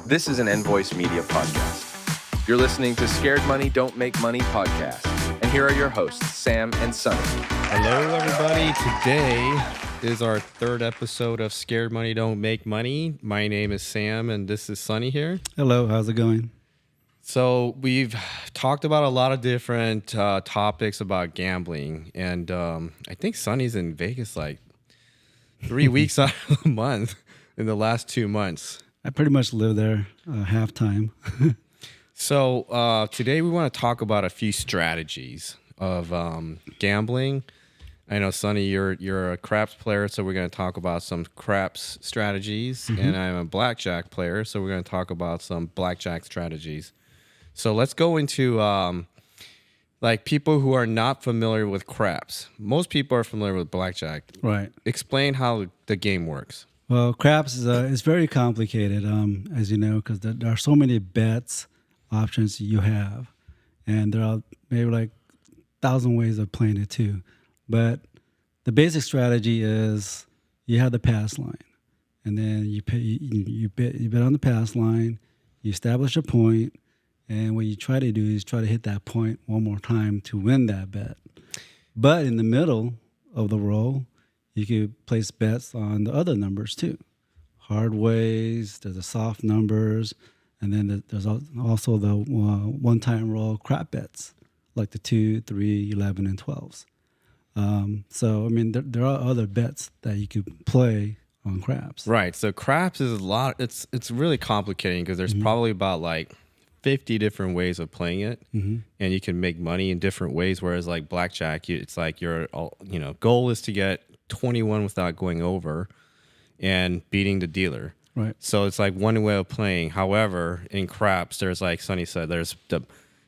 This is an Envoice Media podcast. You're listening to Scared Money Don't Make Money podcast. And here are your hosts, Sam and Sunny. Hello, everybody. Today is our third episode of Scared Money Don't Make Money. My name is Sam, and this is Sunny here. Hello, how's it going? So we've talked about a lot of different topics about gambling, and I think Sunny's in Vegas like 3 weeks out of the month in the last 2 months. I pretty much live there half time. So today we want to talk about a few strategies of gambling. I know, Sonny, you're a craps player, so we're going to talk about some craps strategies. Mm-hmm. And I'm a blackjack player, so we're going to talk about some blackjack strategies. So let's go into like people who are not familiar with craps. Most people are familiar with blackjack. Right. Explain how the game works. Well, craps is very complicated, as you know, because there are so many bets options you have, and there are maybe like 1,000 ways of playing it too. But the basic strategy is you have the pass line, and then you bet on the pass line. You establish a point, and what you try to do is try to hit that point one more time to win that bet. But in the middle of the roll, you could place bets on the other numbers too. Hard ways, there's the soft numbers, and then there's also the one-time roll crap bets, like the 2, 3, 11, and 12s. So, I mean, there are other bets that you could play on craps. Right. So craps is a lot. It's really complicating because there's probably about like 50 different ways of playing it, and you can make money in different ways. Whereas like blackjack, it's like your goal is to get 21 without going over and beating the dealer. Right. So it's like one way of playing. However, in craps, there's, like Sonny said, there's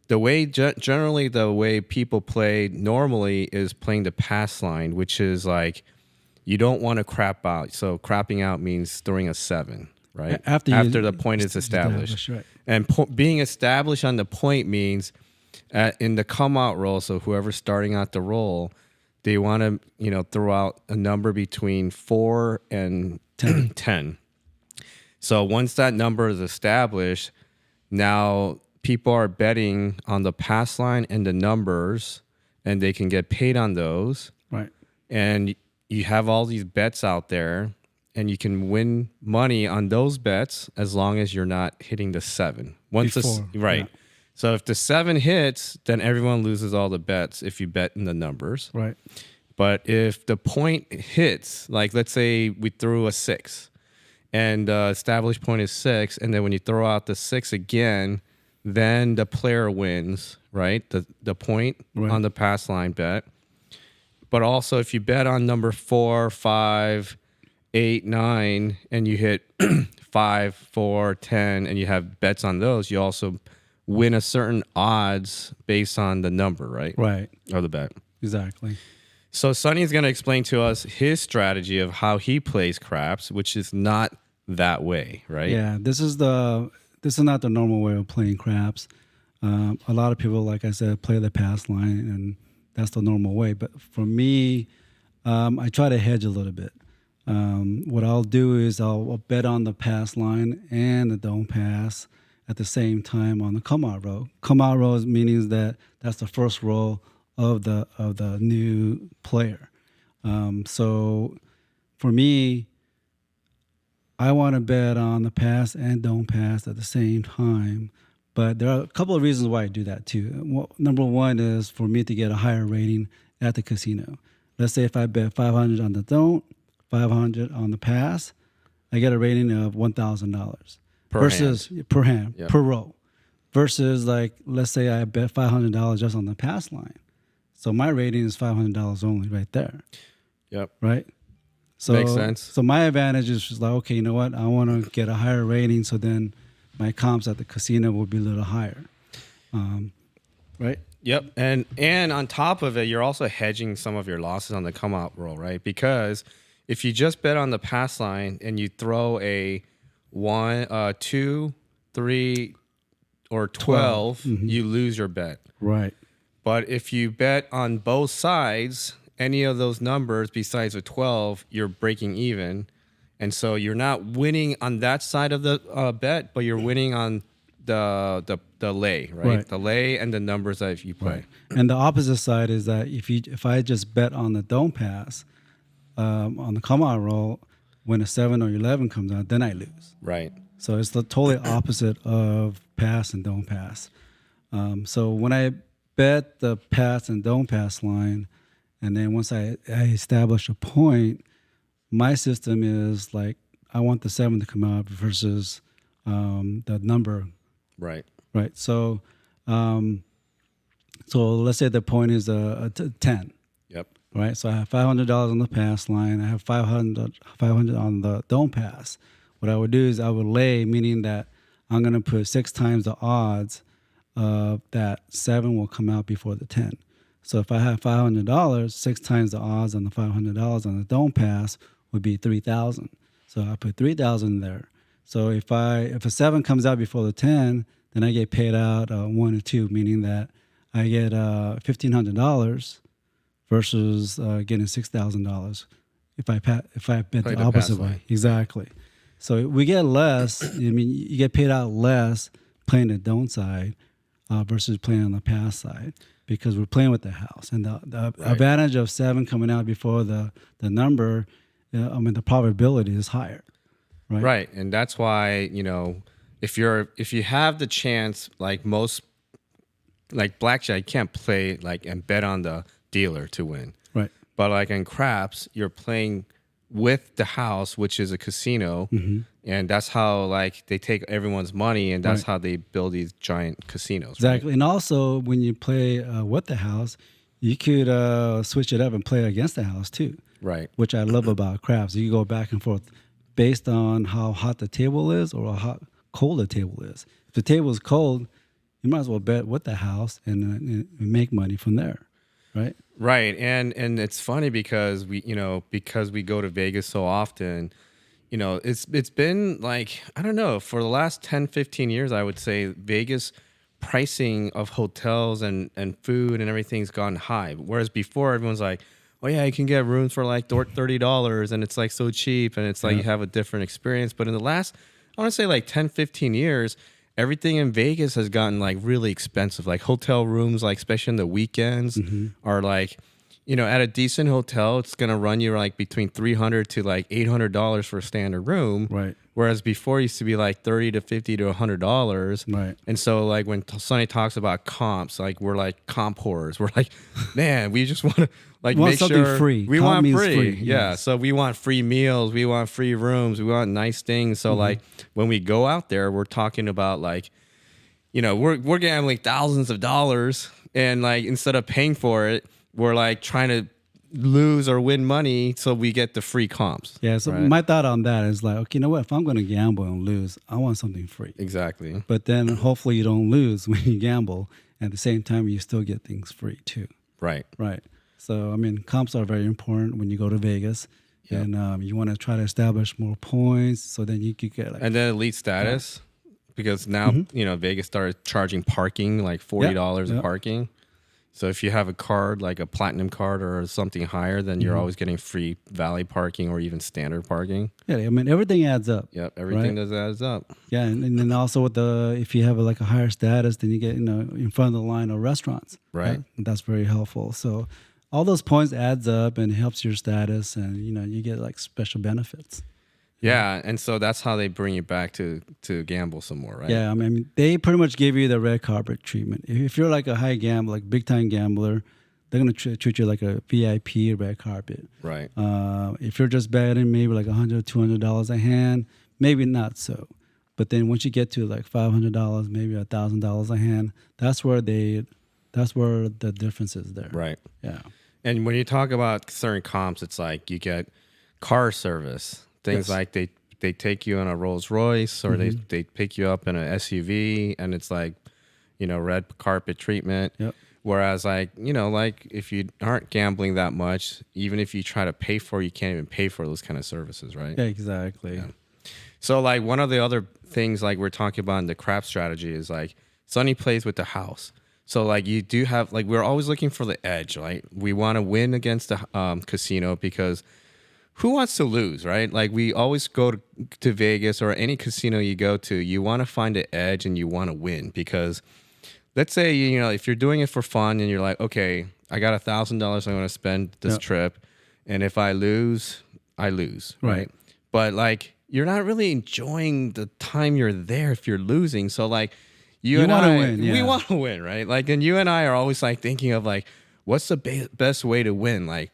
the way generally the way people play normally is playing the pass line, which is like you don't want to crap out. So crapping out means throwing a 7. Right? After the point is established. Right. And being established on the point means in the come out roll, so whoever's starting out the roll, they want to, throw out a number between 4 and 10. So once that number is established, now people are betting on the pass line and the numbers, and they can get paid on those. Right. And you have all these bets out there, and you can win money on those bets as long as you're not hitting the 7. Right. Yeah. So if the 7 hits, then everyone loses all the bets if you bet in the numbers. Right. But if the point hits, like let's say we threw a 6 and the established point is 6, and then when you throw out the 6 again, then the player wins, right? The point on the pass line bet. But also if you bet on number 4, 5, 8, 9, and you hit 5, 4, 10, and you have bets on those, you also win a certain odds based on the number, right? Right. Or the bet. Exactly. So Sonny's going to explain to us his strategy of how he plays craps, which is not that way, right? Yeah, this is not the normal way of playing craps. A lot of people, like I said, play the pass line, and that's the normal way. But for me, I try to hedge a little bit. What I'll do is I'll bet on the pass line and the don't pass at the same time on the come out row. Come out row meaning that's the first roll of the new player. So for me, I want to bet on the pass and don't pass at the same time. But there are a couple of reasons why I do that too. Number one is for me to get a higher rating at the casino. Let's say if I bet 500 on the don't, 500 on the pass, I get a rating of $1,000 per hand, yep. per row. Versus like, let's say I bet $500 just on the pass line. So my rating is $500 only right there. Yep. Right? So, makes sense. So my advantage is just like, okay, you know what? I want to get a higher rating, so then my comps at the casino will be a little higher. Right? Yep. And on top of it, you're also hedging some of your losses on the come out roll, right? Because if you just bet on the pass line and you throw a 1, 2, 3, or 12, you lose your bet. Right. But if you bet on both sides, any of those numbers besides a 12, you're breaking even. And so you're not winning on that side of the bet, but you're winning on the lay, right? The lay and the numbers that you play. Right. And the opposite side is that if I just bet on the don't pass on the come out roll, when a 7 or 11 comes out, then I lose. Right. So it's the totally opposite of pass and don't pass. So when I bet the pass and don't pass line, and then once I establish a point, my system is like I want the 7 to come out versus the number. Right. Right. So let's say the point is a 10. Yep. Right. So I have $500 on the pass line. I have 500 on the don't pass. What I would do is I would lay, meaning that I'm going to put 6 times the odds that 7 will come out before the 10. So if I have $500, 6 times the odds on the $500 on the don't pass would be 3,000. So I put 3,000 there. So if a 7 comes out before the 10, then I get paid out 1 or 2, meaning that I get $1,500 versus getting $6,000 if I bet the opposite way. Exactly. So we get less. I mean, you get paid out less playing the don't side versus playing on the pass side because we're playing with the house. And the advantage of 7 coming out before the number, the probability is higher. Right. Right. And that's why, if you have the chance, like most, like blackjack, you can't play like and bet on the dealer to win. Right. But like in craps, you're playing with the house, which is a casino, and that's how like they take everyone's money, and that's how they build these giant casinos. Exactly. Right? And also when you play with the house, you could switch it up and play against the house too. Right. Which I love about craps. You can go back and forth based on how hot the table is or how cold the table is. If the table is cold, you might as well bet with the house and make money from there, right? Right, and it's funny because we go to Vegas so often, it's been like, I don't know, for the last 10, 15 years, I would say Vegas pricing of hotels and food and everything's gone high. Whereas before everyone's like, oh yeah, you can get rooms for like $30 and it's like so cheap and it's like you have a different experience. But in the last, I want to say like 10, 15 years, everything in Vegas has gotten like really expensive. Like hotel rooms, like especially in the weekends, are like, at a decent hotel, it's gonna run you like between $300 to like $800 for a standard room. Right. Whereas before it used to be like $30 to $50 to $100. Right. And so like when Sonny talks about comps, like we're like comp whores. We're like, man, we just want to like want make something sure free. We Comp want means free. free. Yeah. Yes. So we want free meals. We want free rooms. We want nice things. So like when we go out there, we're talking about like, we're gambling thousands of dollars, and like instead of paying for it, we're like trying to lose or win money so we get the free comps. Yeah, so my thought on that is like, okay, you know what? If I'm going to gamble and lose, I want something free. Exactly. But then hopefully you don't lose when you gamble. At the same time, you still get things free too. Right. Right. So, comps are very important when you go to Vegas. Yep. And you want to try to establish more points so then you could get like... And then elite status, because now, Vegas started charging parking, like $40 a parking. So if you have a card, like a platinum card or something higher, then you're always getting free valet parking or even standard parking. Yeah, everything adds up. Yep, everything does adds up. Yeah, and then also with if you have like a higher status, then you get in front of the line of restaurants. Right. That's very helpful. So all those points adds up and helps your status, and you get like special benefits. Yeah, and so that's how they bring you back to gamble some more, right? Yeah, they pretty much give you the red carpet treatment. If you're like a high gambler, like big time gambler, they're gonna treat you like a VIP red carpet. Right. If you're just betting maybe like $100, $200 a hand, maybe not so. But then once you get to like $500, maybe $1,000 a hand, that's where the difference is there. Right. Yeah. And when you talk about certain comps, it's like you get car service. Things like they take you in a Rolls Royce or they pick you up in an SUV and it's like, red carpet treatment. Yep. Whereas like if you aren't gambling that much, even if you try to pay for it, you can't even pay for those kind of services, right? Yeah, exactly. Yeah. So like one of the other things like we're talking about in the crap strategy is like Sonny plays with the house. So like you do have like we're always looking for the edge, right? We want to win against the casino because who wants to lose, right? Like we always go to Vegas or any casino you go to, you want to find an edge and you want to win because let's say, if you're doing it for fun and you're like, okay, I got $1,000 I'm going to spend this trip. And if I lose, I lose, right? But like, you're not really enjoying the time you're there if you're losing. So like you and I, win, we want to win, right? Like, and you and I are always like thinking of like, what's the best way to win? Like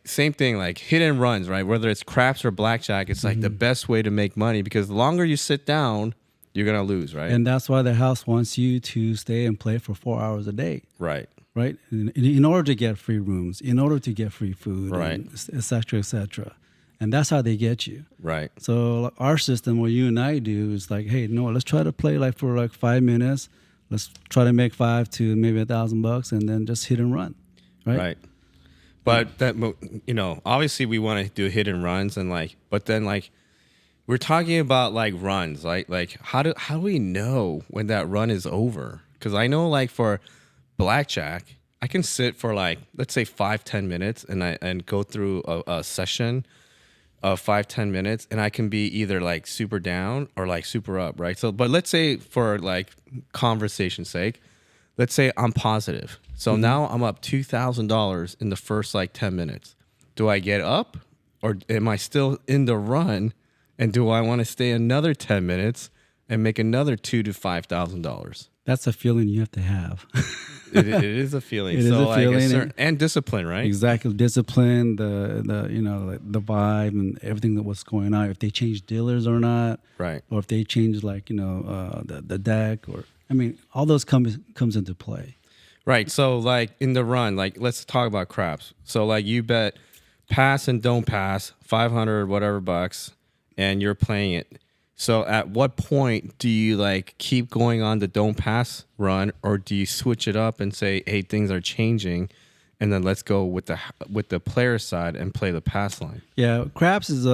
same thing, like hit and runs, right? Whether it's craps or blackjack, it's like the best way to make money because the longer you sit down, you're going to lose, right? And that's why the house wants you to stay and play for 4 hours a day. Right. Right. In order to get free rooms, in order to get free food, right, et cetera, et cetera. And that's how they get you. Right. So our system, what you and I do is like, hey, no, let's try to play like for like 5 minutes. Let's try to make $5 to maybe $1,000 and then just hit and run. Right. Right. But that, obviously we want to do hit and runs and like, but then like we're talking about like runs, right? Like how do we know when that run is over? Because I know like for blackjack, I can sit for like, let's say 5-10 minutes and go through a session of 5-10 minutes and I can be either like super down or like super up, right? So, but let's say for like conversation's sake, let's say I'm positive. So now I'm up $2,000 in the first like 10 minutes. Do I get up or am I still in the run? And do I want to stay another 10 minutes and make another $2,000 to $5,000? That's a feeling you have to have. It is a feeling. It is a feeling. And discipline, right? Exactly. Discipline, the like the vibe and everything that was going on. If they change dealers or not. Right. Or if they change like, the deck or, I mean, all those comes into play. Right. So like in the run, like let's talk about craps. So like you bet pass and don't pass 500 whatever bucks and you're playing it. So at what point do you like keep going on the don't pass run or do you switch it up and say, hey, things are changing and then let's go with the player side and play the pass line? Yeah, craps is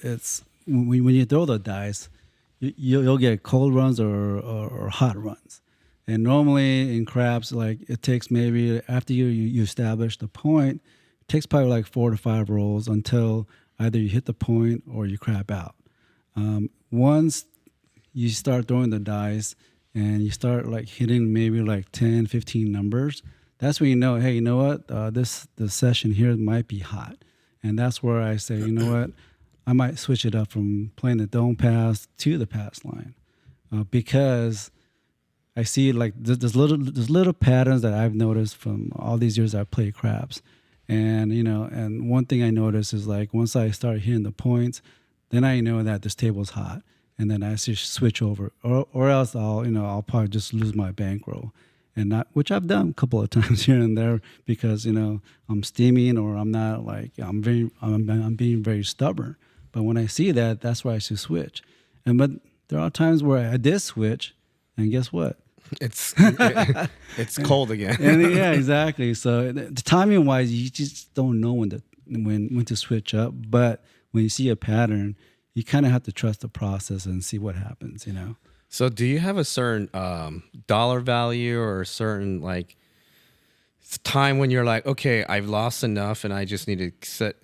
it's when you throw the dice, you'll get cold runs or hot runs. And normally in craps, like it takes maybe after you establish the point, it takes probably like 4 to 5 rolls until either you hit the point or you crap out. Once you start throwing the dice and you start like hitting maybe like 10, 15 numbers, that's when you know, hey, you know what? The session here might be hot. And that's where I say, you know what? I might switch it up from playing the don't pass to the pass line because I see like there's little patterns that I've noticed from all these years I've played craps. And, and one thing I noticed is like once I start hitting the points, then I know that this table's hot. And then I just switch over or else I'll probably just lose my bankroll. And not, which I've done a couple of times here and there because, I'm steaming or I'm not like, I'm being very stubborn. But when I see that, that's where I should switch. But there are times where I did switch and guess what? It's cold again. Yeah, exactly. So the timing wise, you just don't know when to switch up. But when you see a pattern, you kind of have to trust the process and see what happens, So do you have a certain dollar value or a certain like time when you're like, okay, I've lost enough and I just need to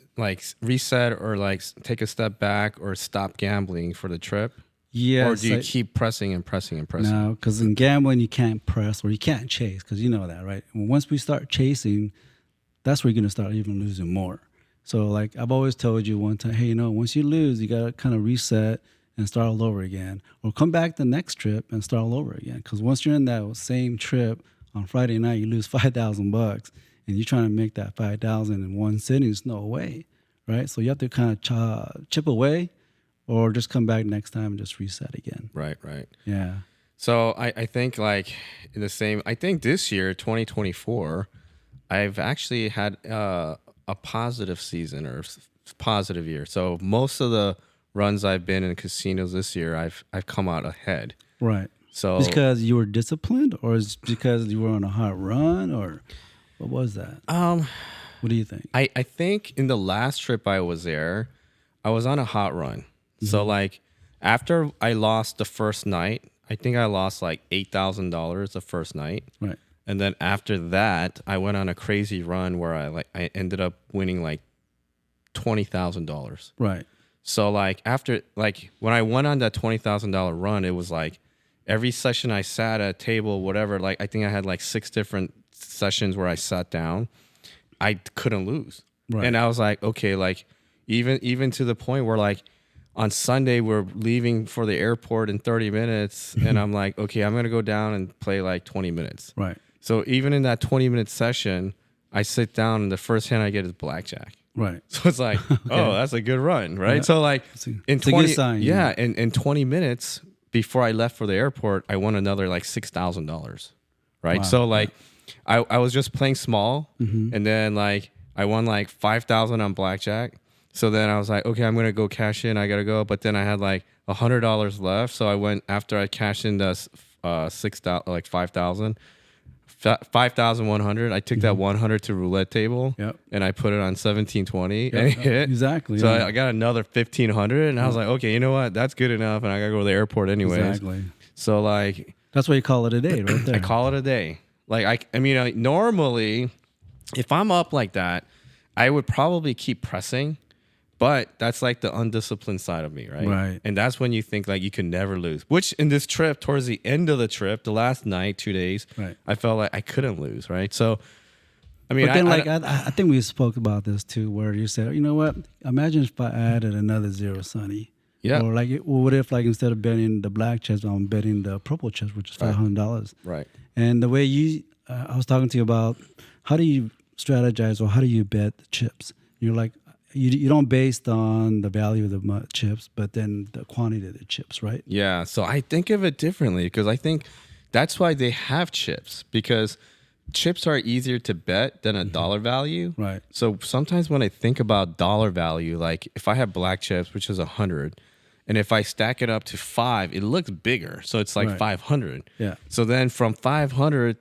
reset or like take a step back or stop gambling for the trip? Yes. Or do you keep pressing and pressing and pressing? No, because in gambling, you can't press or you can't chase because you know that, right? Once we start chasing, that's where you're going to start even losing more. So like I've always told you one time, hey, once you lose, you got to kind of reset and start all over again or come back the next trip and start all over again. Because once you're in that same trip on Friday night, you lose $5,000 and you're trying to make that $5,000 in one sitting. There's no way, right? So you have to kind of chip away or just come back next time and just reset again. Right. Yeah. So I think like I think this year, 2024, I've actually had a positive season or positive year. So most of the runs I've been in casinos this year, I've come out ahead. Right. So it's because you were disciplined or is it because you were on a hot run or what was that? What do you think? I think in the last trip I was there, I was on a hot run. Mm-hmm. So like after I lost the first night, I think I lost like $8,000 the first night. Right. And then after that, I went on a crazy run where I ended up winning like $20,000. Right. So like after like when I went on that $20,000 run, it was like every session I sat at a table, whatever. Like I think I had like 6 different sessions where I sat down. I couldn't lose, and I was like, okay, like even to the point where like on Sunday we're leaving for the airport in 30 minutes, and I'm like, okay, I'm gonna go down and play like 20 minutes. Right. So even in that 20-minute session, I sit down and the first hand I get is blackjack. Right. So it's like, oh, that's a good run, right? Yeah. So like in 20, a good sign, yeah, in 20 minutes before I left for the airport, I won another like $6,000, right? Wow. So like I was just playing small, and then like I won like 5,000 on blackjack. So then I was like, okay, I'm gonna go cash in. I gotta go, but then I had like $100 left, so I went after I cashed in the 5,000. 5,100. I took that 100 to roulette table, and I put it on 1720, and it hit. Exactly. So I got another 1,500, and I was like, okay, you know what? That's good enough, and I gotta go to the airport anyways. Exactly. So like, that's why you call it a day, right there. I call it a day. Like I mean, normally, if I'm up like that, I would probably keep pressing. But that's like the undisciplined side of me, right? Right. And that's when you think like you can never lose. Which in this trip, towards the end of the trip, the last night, 2 days, I felt like I couldn't lose, right? So, I mean, but then I think we spoke about this too, where you said, you know what? Imagine if I added another zero, Sonny. Yeah. Or like, what if like instead of betting the black chips, I'm betting the purple chips, which is $500. Right. And the way I was talking to you about how do you strategize or how do you bet the chips? You're like, you don't based on the value of the chips, but then the quantity of the chips, right? Yeah. So I think of it differently because I think that's why they have chips, because chips are easier to bet than a dollar value. Right. So sometimes when I think about dollar value, like if I have black chips, which is 100, and if I stack it up to 5, it looks bigger. So it's like 500. Yeah. So then from 500,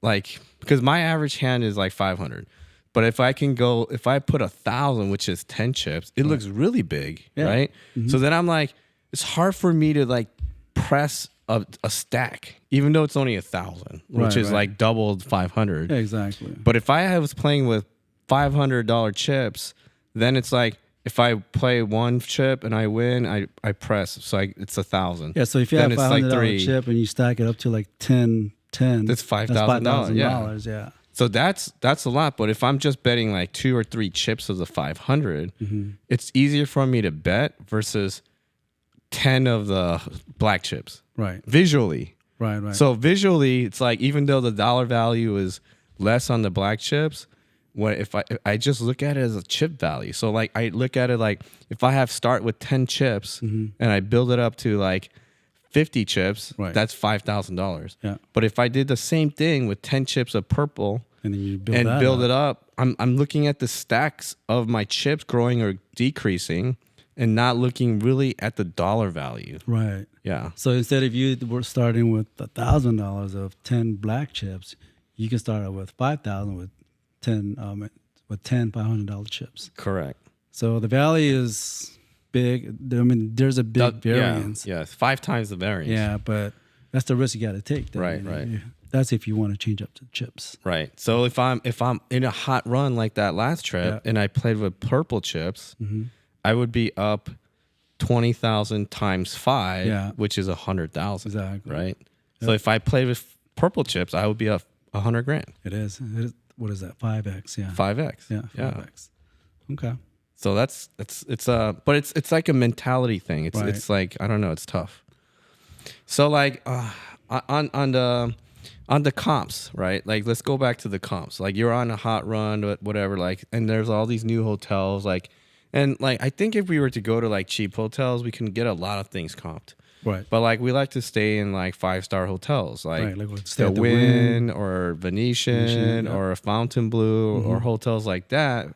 like, because my average hand is like 500. But if I put 1,000, which is 10 chips, it looks really big, right? So then I'm like, it's hard for me to like press a stack, even though it's only 1,000, which is like doubled 500. Yeah, exactly. But if I was playing with $500 chips, then it's like if I play one chip and I win, I press, so it's 1,000. Yeah. So if you have $500 like chip and you stack it up to like 10, that's $5,000. Yeah. So that's a lot, but if I'm just betting like 2 or 3 chips of the 500, it's easier for me to bet versus 10 of the black chips. Right. Visually. Right. So visually, it's like even though the dollar value is less on the black chips, if I just look at it as a chip value. So like I look at it like if I have start with 10 chips and I build it up to like 50 chips, that's $5,000. Yeah. But if I did the same thing with 10 chips of purple and then you build it up, I'm looking at the stacks of my chips growing or decreasing and not looking really at the dollar value. Right. Yeah. So instead of you were starting with $1,000 of 10 black chips, you can start out with 5,000 with 10 $500 chips. Correct. So the value is big. I mean, there's a big variance. Yeah, 5 times the variance. Yeah, but that's the risk you got to take. Right. That's if you want to change up the chips. Right. So if I'm in a hot run like that last trip and I played with purple chips, I would be up 20,000 times 5, which is 100,000. Exactly. Right. Yep. So if I played with purple chips, I would be up $100,000. It is. What is that? 5x. Yeah. 5x. Yeah. 5x. Okay. So but it's like a mentality thing. It's like, I don't know, it's tough. So like on the comps, right? Like let's go back to the comps. Like you're on a hot run, whatever, like, and there's all these new hotels, like, and like I think if we were to go to like cheap hotels, we can get a lot of things comped. Right. But like we like to stay in like 5-star hotels, like stay the at the Wynn or Venetian or a Fontainebleau or hotels like that.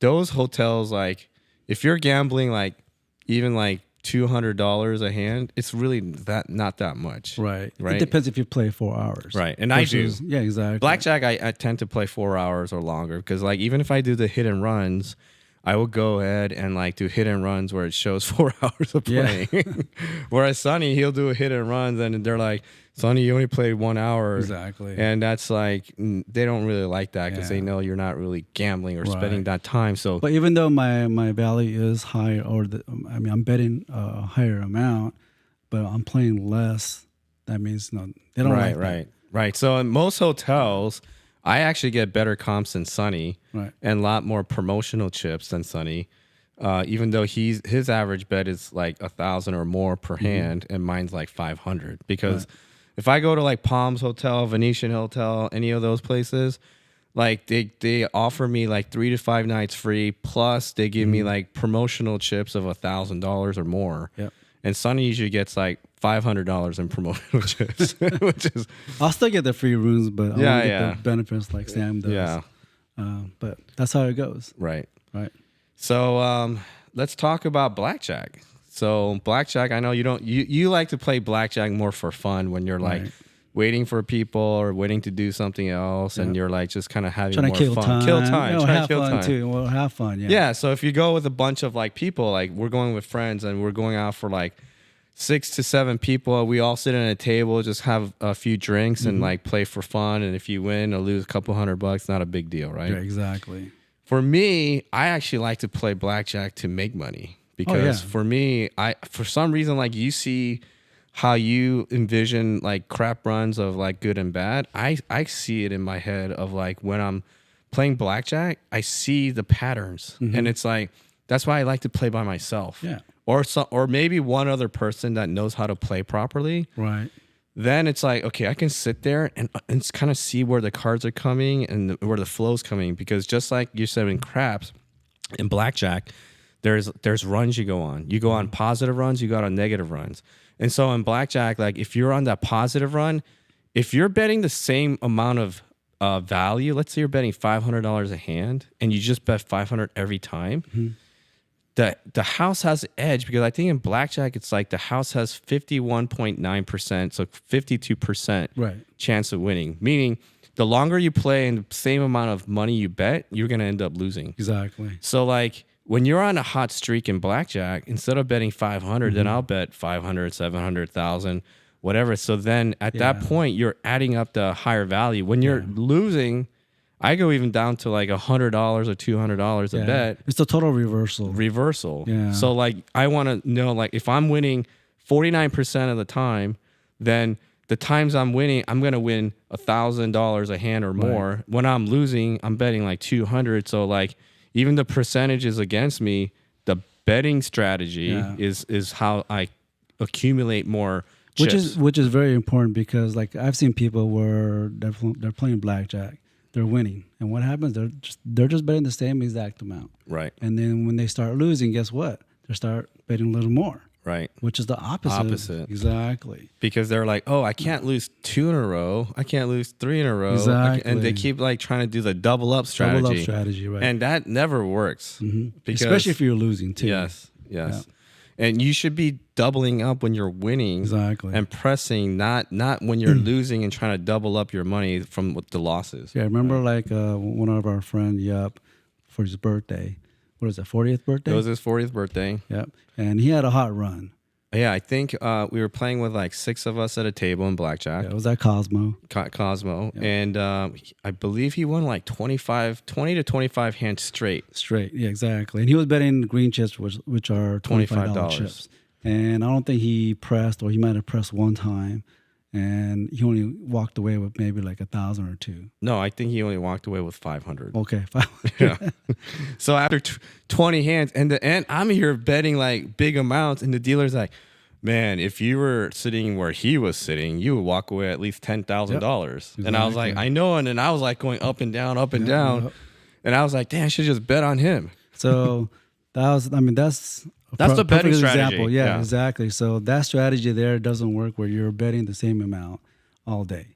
Those hotels, like if you're gambling like even like $200 a hand, it's really not that much. Right. It depends if you play 4 hours. Right. And I do. Yeah, exactly. Blackjack, I tend to play 4 hours or longer because like even if I do the hit and runs, I will go ahead and like do hit and runs where it shows 4 hours of Yeah. playing. Whereas Sonny, he'll do a hit and runs and they're like, Sonny, you only played 1 hour. Exactly. And that's like, they don't really like that because Yeah. they know you're not really gambling or Right. spending that time. So, But even though my value is higher, I'm betting a higher amount, but I'm playing less. That means no, they don't like that. Right. So in most hotels, I actually get better comps than Sonny, Right. and a lot more promotional chips than Sonny. Even though his average bet is like 1,000 or more per hand, and mine's like 500. Because if I go to like Palms Hotel, Venetian Hotel, any of those places, like they offer me like 3 to 5 nights free, plus they give me like promotional chips of $1,000 or more. Yep. And Sonny usually gets like $500 in promotional chips, which is I'll still get the free rooms, but I won't get yeah. the benefits like Sam does. yeah, But that's how it goes. right. Right. So let's talk about blackjack. So blackjack, I know you like to play blackjack more for fun when you're like Right. waiting for people or waiting to do something else, and you're like just kind of having Trying more to kill fun. time. Kill time. No, trying to have kill fun time. too. Well, have fun. Yeah. Yeah. So if you go with a bunch of like people, like we're going with friends and we're going out for like 6 to 7 people, we all sit at a table, just have a few drinks and like play for fun. And if you win or lose a couple $100, not a big deal, right? Yeah, exactly. For me, I actually like to play blackjack to make money because for me, for some reason, like you see how you envision like crap runs of like good and bad. I see it in my head of like when I'm playing blackjack, I see the patterns, and it's like that's why I like to play by myself. Yeah. Or maybe one other person that knows how to play properly. Right. Then it's like, okay, I can sit there and kind of see where the cards are coming and where the flow's coming. Because just like you said in craps, in blackjack, there's runs you go on. You go on positive runs, you go on negative runs. And so in blackjack, like if you're on that positive run, if you're betting the same amount of value, let's say you're betting $500 a hand and you just bet 500 every time, the house has the edge because I think in blackjack it's like the house has 51.9%, so 52% Right. chance of winning. Meaning the longer you play and the same amount of money you bet, you're gonna end up losing. Exactly. So like when you're on a hot streak in blackjack, instead of betting 500, then I'll bet 500, 700,000, whatever. So then at that point you're adding up the higher value. When you're losing, I go even down to like $100 or $200 a bet. It's the total reversal. Yeah. So like I want to know like if I'm winning 49% of the time, then the times I'm winning, I'm gonna win $1,000 a hand or more. When I'm losing, I'm betting like 200. So like even the percentages against me, the betting strategy is how I accumulate more chips. Which is very important because like I've seen people where they're playing blackjack, they're winning, and what happens? They're just betting the same exact amount, right. and then when they start losing, guess what? They start betting a little more, Right. which is the opposite. Exactly. Because they're like, oh, I can't lose 2 in a row. I can't lose 3 in a row. Exactly. And they keep like trying to do the double up strategy. Double up strategy, right? And that never works. Because, Especially if you're losing too. Yes. And you should be doubling up when you're winning. Exactly. And pressing, not when you're losing and trying to double up your money from the losses. Yeah, I remember like one of our friend, for his birthday. What is it, 40th birthday? It was his 40th birthday. Yep. And he had a hot run. Yeah, I think we were playing with like 6 of us at a table in blackjack. Yeah, it was at Cosmo. Cosmo. Yeah. And I believe he won like 20 to 25 hands straight. Straight, yeah, exactly. And he was betting green chips, which are $25 chips. And I don't think he pressed, or he might have pressed one time. And he only walked away with maybe like 1,000 or 2. No, I think he only walked away with 500. Okay, 500. Yeah. So after 20 hands, and I'm here betting like big amounts, and the dealer's like, man, if you were sitting where he was sitting, you would walk away at least $10,000. Exactly. And I was like, I know. And then I was like going up and down. And I was like, damn, I should just bet on him. So that's the betting strategy. Example. Yeah, exactly. So that strategy there doesn't work where you're betting the same amount all day,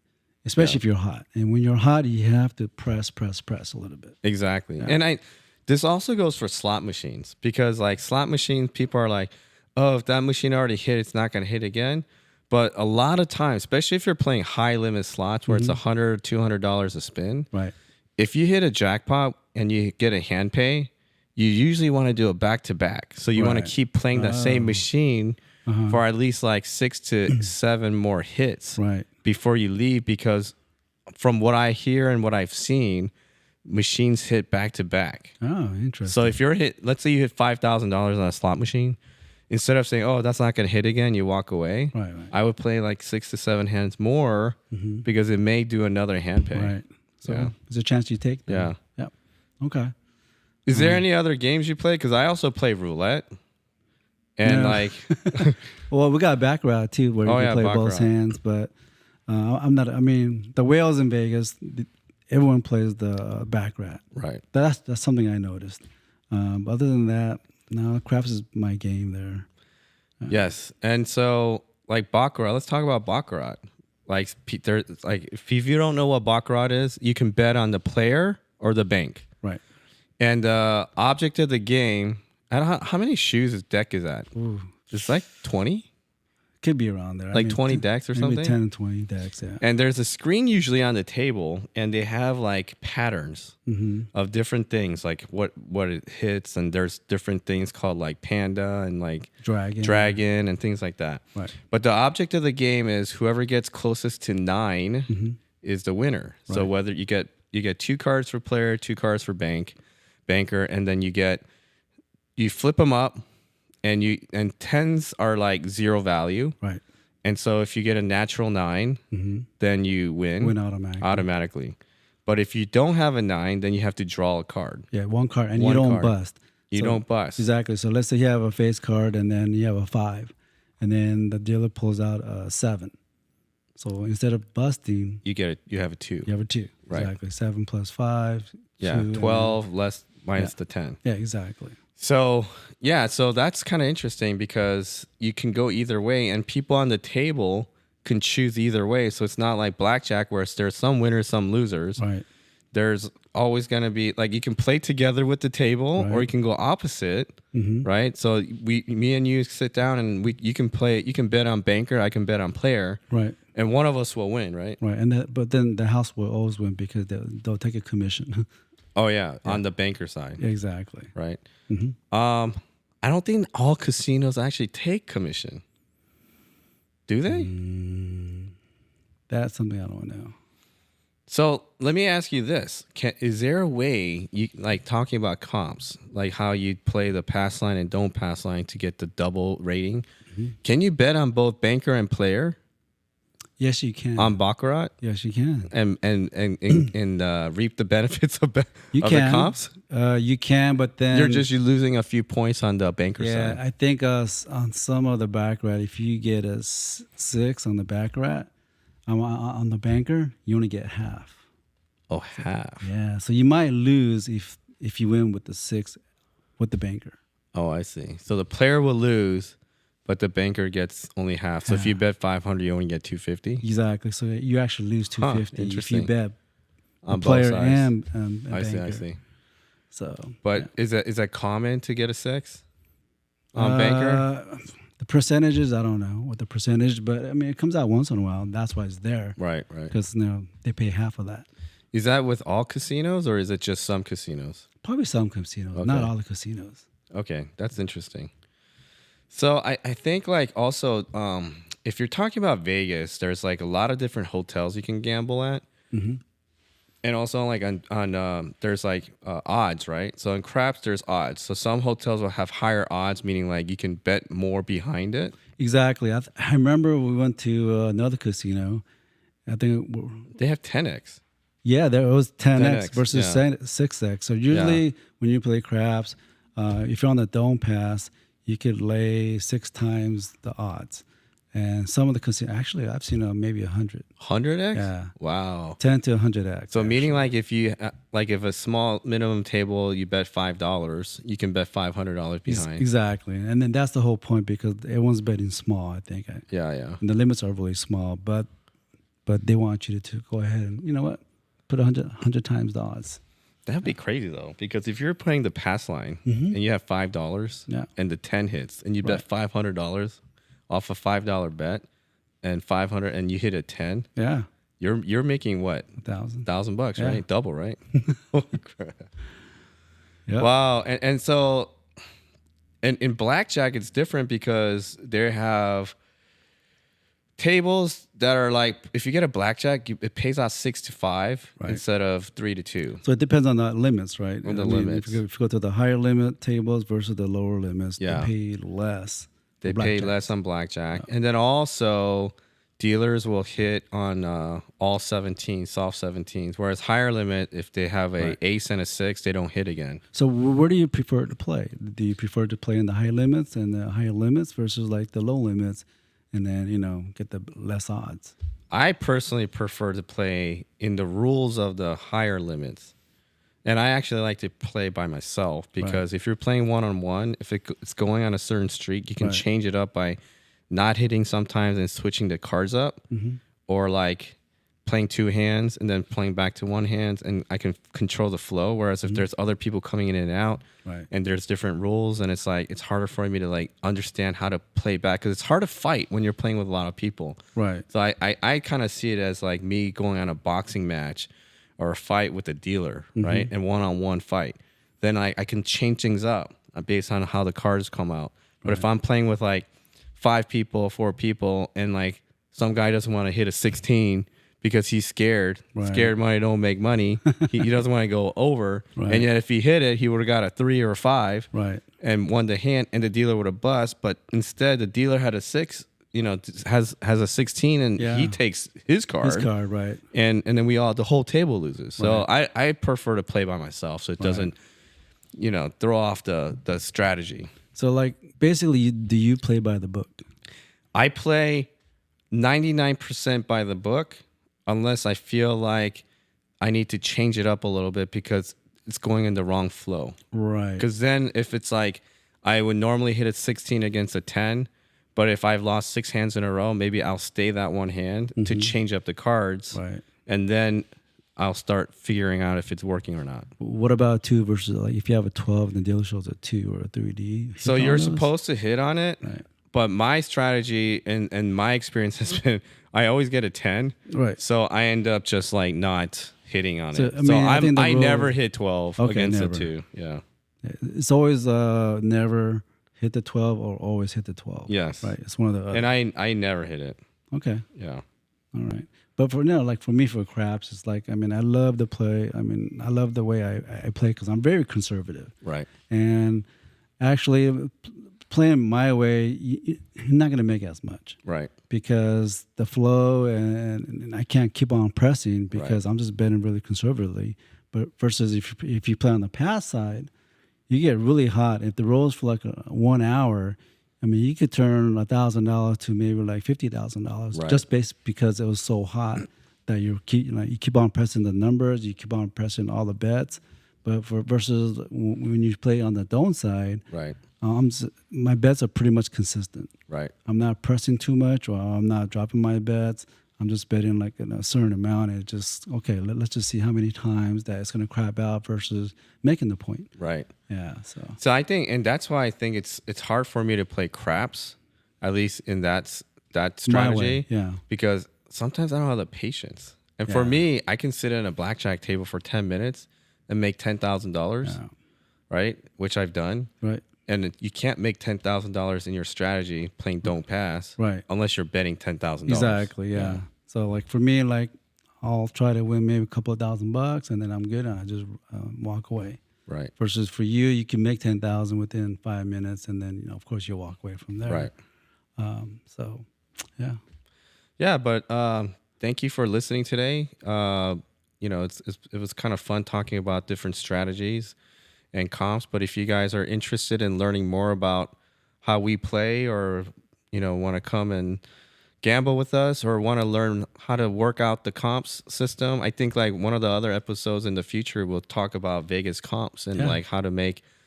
especially if you're hot. And when you're hot, you have to press a little bit. Exactly. Yeah. And this also goes for slot machines, because like slot machines, people are like, oh, if that machine already hit, it's not going to hit again. But a lot of times, especially if you're playing high limit slots where it's $100, $200 a spin, right? If you hit a jackpot and you get a hand pay, you usually want to do a back to back. So you want to Right. keep playing that same machine for at least like 6 to 7 more hits Right. before you leave, because from what I hear and what I've seen, machines hit back to back. Oh, interesting. So if you're let's say you hit $5,000 on a slot machine, instead of saying, "Oh, that's not going to hit again," you walk away. Right. I would play like 6 to 7 hands more because it may do another hand pay. Right. So Yeah. there's a chance you take that. Yeah. Yep. Okay. Is there any other games you play? Because I also play roulette, and No. like, Well, we got baccarat too, where you can play both baccarat. hands. But I'm not. I mean, the whales in Vegas, everyone plays the baccarat. right? That's something I noticed. Other than that, no, craps is my game there. Yes, and so like baccarat. Let's talk about baccarat. Like, there's like, if you don't know what baccarat is, you can bet on the player or the bank. Right. And the object of the game, I don't know how many shoes this deck is at. Ooh, It's like 20, could be around there. like 20 decks or maybe something. 10 and 20 decks. Yeah. And there's a screen usually on the table, and they have like patterns of different things, like what it hits, and there's different things called like panda and like dragon and things like that. Right. But the object of the game is whoever gets closest to 9 is the winner. So Right. whether you get 2 cards for player, 2 cards for banker, and then you flip them up, and tens are like 0 value. Right. And so if you get a natural 9, then you win Win automatically. But if you don't have a 9, then you have to draw a card. Yeah, one card, and One you don't card. bust. You So- don't bust. Exactly. So let's say you have a face card, and then you have a 5, and then the dealer pulls out a 7. So instead of busting, You have a 2. you have a 2. Right. Exactly. 7 plus 5. Yeah, 2, 12 less minus the 10. Yeah, exactly. So, yeah, so that's kind of interesting because you can go either way, and people on the table can choose either way. So it's not like blackjack where there's some winners, some losers. Right. There's always going to be, like, you can play together with the table, or you can go opposite, right? So me and you sit down, and you can bet on banker, I can bet on player, Right. and one of us will win, right? Right. But then the house will always win because they'll take a commission. Oh yeah, on the banker side, Exactly. right? I don't think all casinos actually take commission. Do they? That's something I don't know. So let me ask you this: is there a way you, like, talking about comps, like how you play the pass line and don't pass line to get the double rating? Can you bet on both banker and player Yes, you can. on baccarat Yes, you can. and reap the benefits of the comps? You can, but then You're losing a few points on the banker yeah. side. I think on some of the baccarat, if you get a 6 on the baccarat, on the banker, you only get half. Oh, half. Yeah, so you might lose if you win with the 6 with the banker. Oh, I see. So the player will lose, but the banker gets only half. So if you bet 500, you only get 250 Exactly. So you actually lose 250 if you interesting. bet on both player sides. and I banker. see. So, But is that common to get a 6 on banker? The percentages, I don't know what the percentage, but I mean it comes out once in a while. And that's why it's there Right. because they pay half of that. Is that with all casinos, or is it just some casinos? Probably some casinos, Okay. not all the casinos. Okay, that's interesting. So I think, like, also, if you're talking about Vegas, there's like a lot of different hotels you can gamble at. And also, like, on there's like odds, right? So in craps, there's odds. So some hotels will have higher odds, meaning like you can bet more behind it. Exactly. I remember we went to another casino. I think They have 10x. yeah, there was 10x 10x, versus yeah. 6x. So usually when you play craps, if you're on the dome pass, you could lay 6 times the odds. And some of the casinos, actually, I've seen maybe 100, 100x? Yeah. Wow. 10 to 100x. So meaning, like, if a small minimum table you bet $5, you can bet $500 behind. Exactly. And then that's the whole point because everyone's betting small, I think. Yeah. And the limits are really small, but they want you to go ahead and, you know what, put 100 times the odds. That'd be crazy though, because if you're playing the pass line and you have $5 Yeah. and the 10 hits and you bet $500 off a $5 bet and 500 and you hit a 10, Yeah. you're making what? 1,000. $1,000, Yeah. right? Double, right? Holy crap. Yep. Wow. And so in Blackjack, it's different because they have tables that are like, if you get a Blackjack, it pays out 6-5 instead of 3-2. So it depends on the limits, right? On the limits. If you go to the higher limit tables versus the lower limits, Yeah. they pay less. They pay less on Blackjack. And then also dealers will hit on all 17, soft 17s, whereas higher limit, if they have a ace and a 6, they don't hit again. So where do you prefer to play? Do you prefer to play in the high limits and the higher limits versus like the low limits, and then get the less odds? I personally prefer to play in the rules of the higher limits. And I actually like to play by myself because if you're playing one-on-one, if it's going on a certain streak, you can change it up by not hitting sometimes and switching the cards up, or like playing 2 hands and then playing back to 1 hand, and I can control the flow. Whereas if there's other people coming in and out, and there's different rules, and it's like it's harder for me to like understand how to play back because it's hard to fight when you're playing with a lot of people. Right. So I kind of see it as like me going on a boxing match or a fight with a dealer, right? And one-on-one fight. Then I can change things up based on how the cards come out. But if I'm playing with like 5 people, 4 people, and like some guy doesn't want to hit a 16 because he's scared. Scared money don't make money. He doesn't want to go over. And yet if he hit it, he would have got a 3 or a 5 and won the hand, and the dealer would have bust. But instead, the dealer had a 6, has a 16, and he takes his card. His card, right. And then the whole table loses. So I prefer to play by myself so it doesn't, throw off the strategy. So like basically, do you play by the book? I play 99% by the book unless I feel like I need to change it up a little bit because it's going in the wrong flow. Right. Because then if it's like I would normally hit a 16 against a 10, but if I've lost 6 hands in a row, maybe I'll stay that 1 hand to change up the cards. Right. And then I'll start figuring out if it's working or not. What about 2 versus like if you have a 12 and the dealer shows a 2 or a 3D? So you're supposed to hit on it. Right. But my strategy and my experience has been I always get a 10. Right. So I end up just like not hitting on it. I never hit 12 against a 2. Yeah. It's always never hit the 12 or always hit the 12. Yes. Right. It's one of the other. And I never hit it. Okay. Yeah. All right. But for now, like for me, for craps, it's like, I love to play. I love the way I play because I'm very conservative. Right. And actually, playing my way, you're not going to make as much. Right. Because the flow and I can't keep on pressing because I'm just betting really conservatively. But versus if you play on the pass side, you get really hot. If the rolls for like 1 hour, you could turn $1,000 to maybe like $50,000 just based because it was so hot that you keep on pressing the numbers, you keep on pressing all the bets. But versus when you play on the don't side, my bets are pretty much consistent. Right. I'm not pressing too much, or I'm not dropping my bets. I'm just betting like in a certain amount, and just let's just see how many times that it's going to crap out versus making the point. Right. Yeah. So I think, and that's why I think it's hard for me to play craps, at least in that strategy. Yeah. Because sometimes I don't have the patience, and for me, I can sit at a blackjack table for 10 minutes and make $10,000. Right, which I've done. Right. And you can't make $10,000 in your strategy playing don't pass, unless you're betting $10,000. Exactly. Yeah. So like for me, like I'll try to win maybe a couple of $1,000 and then I'm good and I just walk away. Right. Versus for you, you can make 10,000 within 5 minutes and then of course you'll walk away from there. Right. So, yeah. Yeah, but thank you for listening today. It was kind of fun talking about different strategies and comps, but if you guys are interested in learning more about how we play, or want to come and gamble with us, or want to learn how to work out the comps system, I think like one of the other episodes in the future we'll talk about Vegas comps and like how to maximize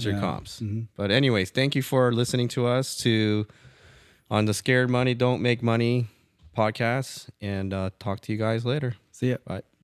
your comps. Mm-hmm. But anyways, thank you for listening to us on the Scared Money Don't Make Money podcast, and talk to you guys later. See ya. Bye.